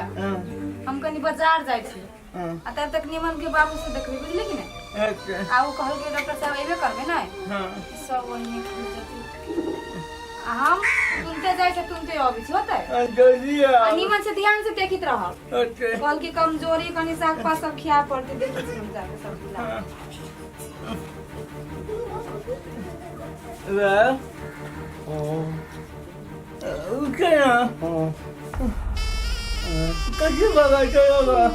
भैया हम कहीं बाजार जाए थे तब तक निमन के बाबू से देखबे बुझले कि नहीं आ वो कहल के डॉक्टर साहब एबे करबे ना सब वही हम तुमते जाए से तुमते अभी होता है निमन से ध्यान से देखित रह कहल की कमजोरी कनी साग पात सब खिया पड़ते देखित हम जाके सब खिला कैसे बाबा चलेगा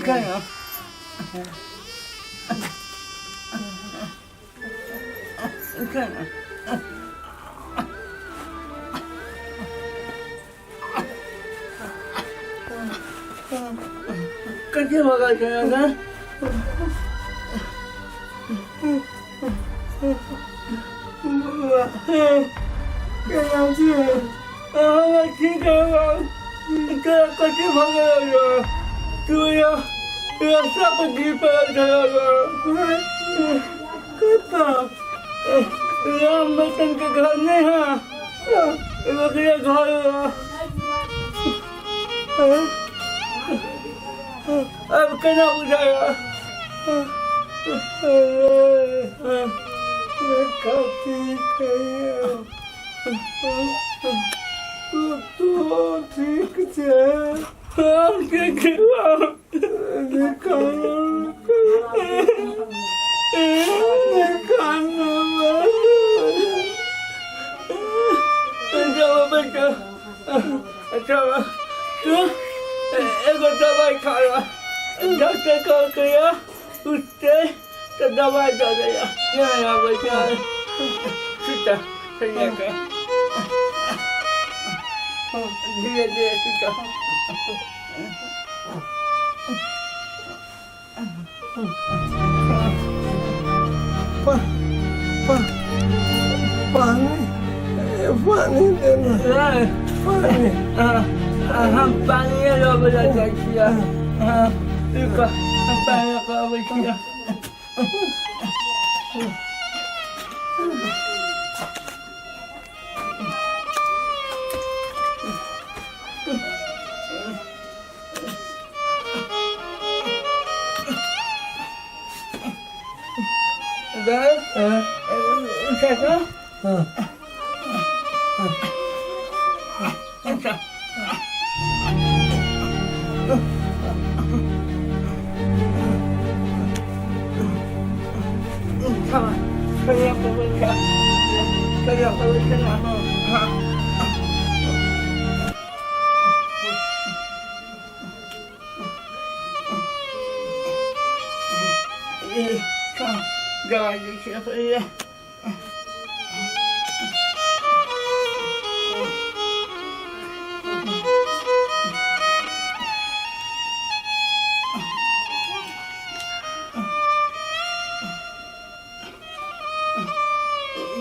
क्या कैसे बाबा चलेगा ठीक है कैसे भागेगा तू रास्ता पर जीप राम बच्चन के घर में है बकरिया घर अब कहना बुझाया तो ठीक अच्छा तू एगो दवाई खा रहा डॉक्टर कॉल किया उससे तो दवाई दे दिया यहाँ बैठा सीता सही का धीरे धीरे सीता पानी देना पानी हम पानी लो बजा किया देखो हम पानी का बचिया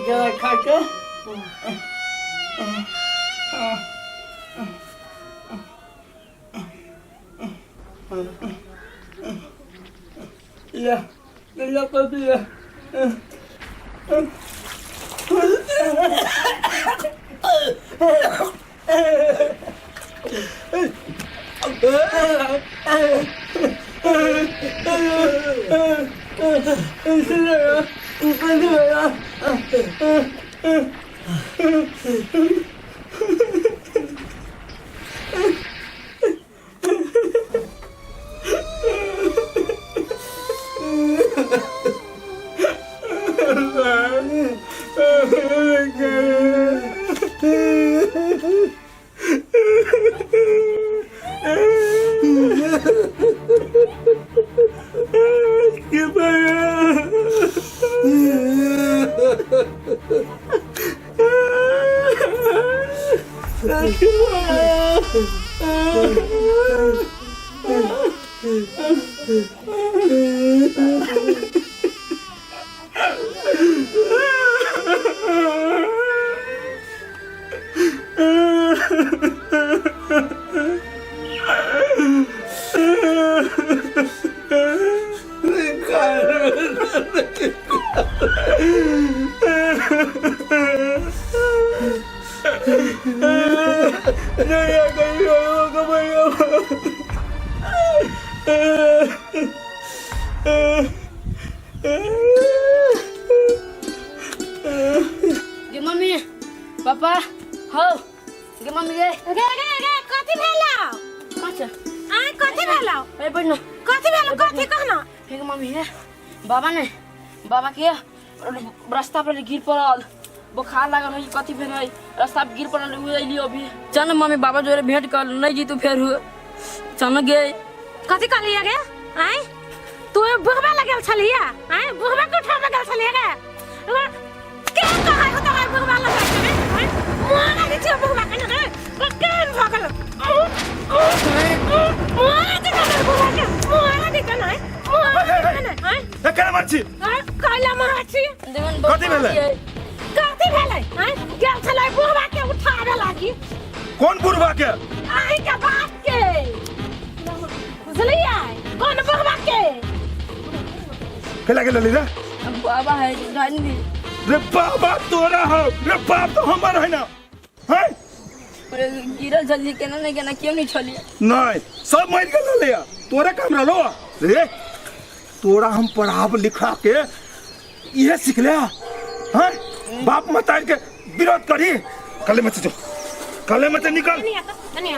Giờ khai chứ Dạ, đây là con kia नहीं कहीं होगा भैया गे मम्मी पापा हो गे मम्मी गे कथि भेला अच्छा आ कथि भेला ए बन्नो कथि भेला कथि कहना हे गे मम्मी हे बाबा के रास्ता पर गिर पड़ल बुखार लागल है कथि भेल है रास्ता पर गिर पड़ल हुए अइली अभी चल मम्मी बाबा जोरे भेंट कर नहीं जी तू फेर हुए चल गे कथि कहलिया गे आय तू बुहबा लगल छलिया आय बुहबा के उठाबे गेल छलिया गे के कहै हो तोरा बुहबा लगल छले आय मोना दी छ बुहबा के गे केन भगल मोना दी के बुहबा के मोना दी के नहीं आय क्या मारछी काला मारछी कथि भेलै आय गेल छलै बुहबा के उठाबे लागी कौन बुढ़वा के आय के बाप के बुझलियै कौन बुहबा के केला गेल रे बाबा है ढाई दी रे बाबा तोरा हो रे बाप तो हमर है ना है गिरल जल्दी केना नहीं केना क्यों नहीं छली नहीं सब मर गेल ले तोरा काम रहलो रे तोरा हम पढ़ाब लिखा के ये सीख ले हैं बाप मतार के विरोध करी कले मत जो कले मत निकल कनिया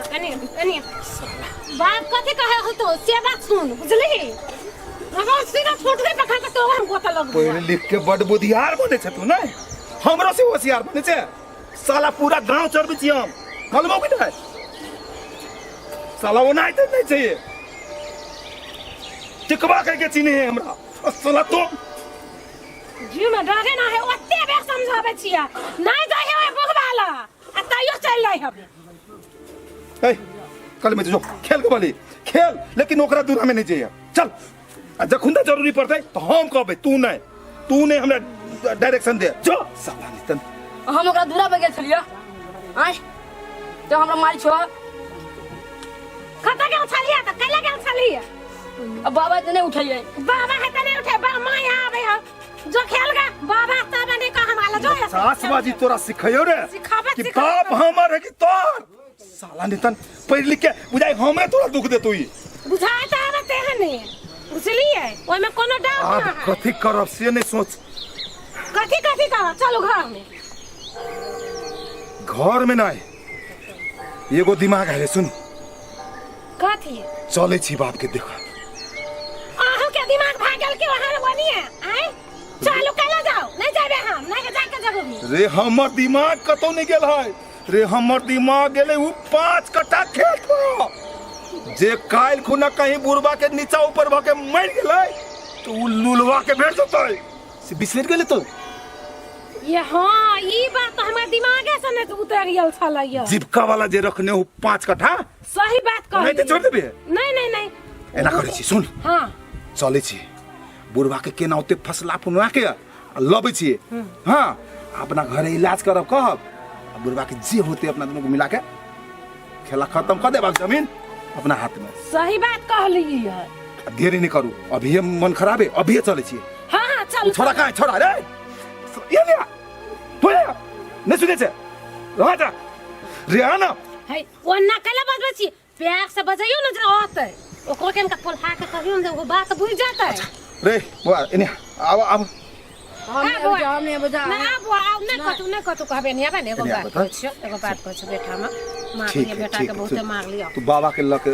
बाप कथि कहे हो तो से बात सुन बुझली मगर सीधा छोट के पखा के तो हमको तो लग पढ़ लिख के बड़ बुधियार बने छ तू नहीं हमरो से होशियार बने छ साला पूरा गांव चढ़बी छी हम कलमो की नहीं साला वो नहीं चाहिए टिकवा करके चीने है हमरा साला तो जी में डरे ना है ओते बे समझावे छिया नहीं जाय है बुगवाला आ तइयो चल जाय है ए कल में जो खेल के बोली खेल लेकिन ओकरा दूर हमें नहीं चाहिए चल जखुंदा जरूरी पड़ता तो हम कहबे तू नहीं हमरा डायरेक्शन दे जो साला नितन हम ओकरा दूरा पे गेल छलिया आय तो हमरा मारी छो कता गेल छलिया त कैला गेल छलिया अब बाबा तो नहीं उठाइए बाबा है त नहीं उठे बा मां यहां आवे है जो खेल गा बाबा तब नहीं कह हमारा जो है सासबाजी तोरा सिखायो रे कि बाप हमर है कि तोर साला नितन पढ़ लिख के बुझाई हमें तोरा दुख दे तू बुझाता है ते हने बुझलिए ओय में कोनो डाउट ना है कथि करब से नहीं सोच कथि कर चलो घर में घर में नहीं एगो दिमाग है सुन कथि चले छी बाप के देखा आहू के दिमाग भागल के वहां बनिए आय चलो कला जाओ नहीं जाबे हम नहीं जाके जगबी रे हमर दिमाग कतो नहीं गेल है रे हमर दिमाग गेले उ 5 कट्ठा खेत हो जे काल खुना कहीं बुरबा के नीचा ऊपर भके मर गेलै तो उ लुलवा के भेट जतै से बिसर गेले तो ये हां ई बात तो हमर दिमागे से नहीं उतरियल छलैया जीविका वाला जे रखने हो 5 कट्ठा सही बात कह नहीं तो छोड़ देबे नहीं एना करै छी सुन हां चले छी बुरबा के केना ओते फसला पुनवा के लबै छी हां अपना घरे इलाज करब कहब बुरबा के जे होते अपना दोनों को मिला के खेला खत्म कर देबा जमीन अपना हाथ में सही बात कहली है देरी नहीं करू अभी मन खराब है अभी चले छी हां चल छोड़ा कहां छोड़ा रे ये ले बोले नहीं सुने छे राजा रे आना है ओन्ना कला बजबै छी प्यार से बजाइयो न जे आते ओकरो केन का पोलहा के कहियो न वो बात बुझ जाता है रे वो इने अब हमने बजा ना वो आओ न कतु कहबे नहीं आबे एगो बात कहै छ बेटा में मार लिया बेटा के बहुते मार लिया तू बाबा के लक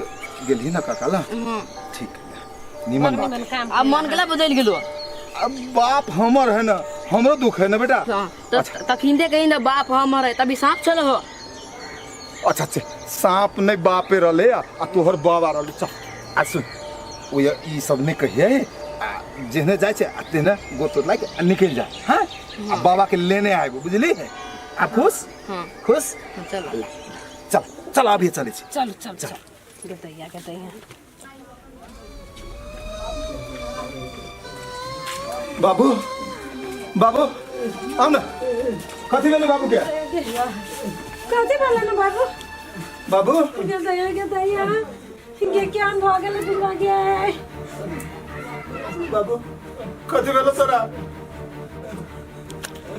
गेलही ना काकाला ठीक निमन बात अब मन गेला बदल गेलो अब बाप हमर है ना हमरो दुख है ना बेटा तखिंदे कहीं ना बाप हमर है तभी सांप चलो हो अच्छा सांप नहीं बापे रहले आ तोहर बाबा रहले चल आ सुन ओ ई सब नहीं कहिए जेने जाय छे आते ना गोतो लाइक निकल जा हां अब बाबा के लेने आएगो बुझली है आ खुश हां खुश चल अभी चले छी चल गदैया बाबू आउ न कथि भेलै बाबू के कथि भेलै न बाबू गदैया के क्या भ गेल दुआ गे बाबू कथि भेलै तोरा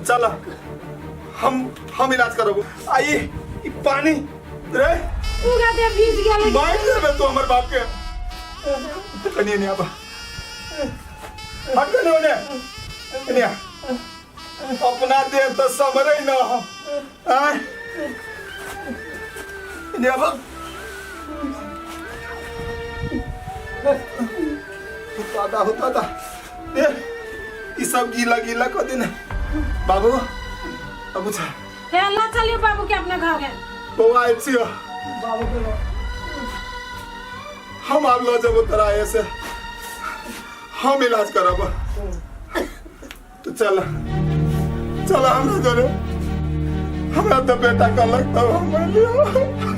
चल हम इलाज करबो आई ई पानी रे उगा दे भीज गेल मार देबे तो हमर बाप के कनी ने अब हट के ने कनिया अपना देह तो समरे न हो आय ने अब होता था ये सब गीला गीला कर देना बाबू बाबू छा हे अल्लाह चलिए बाबू के अपने घर गए बउआ आइ छियो बाबू के हम आप लो जब तोरा ऐसे हम इलाज करब तो चल हमरा जरे हमरा तो बेटा का लगता हम लियो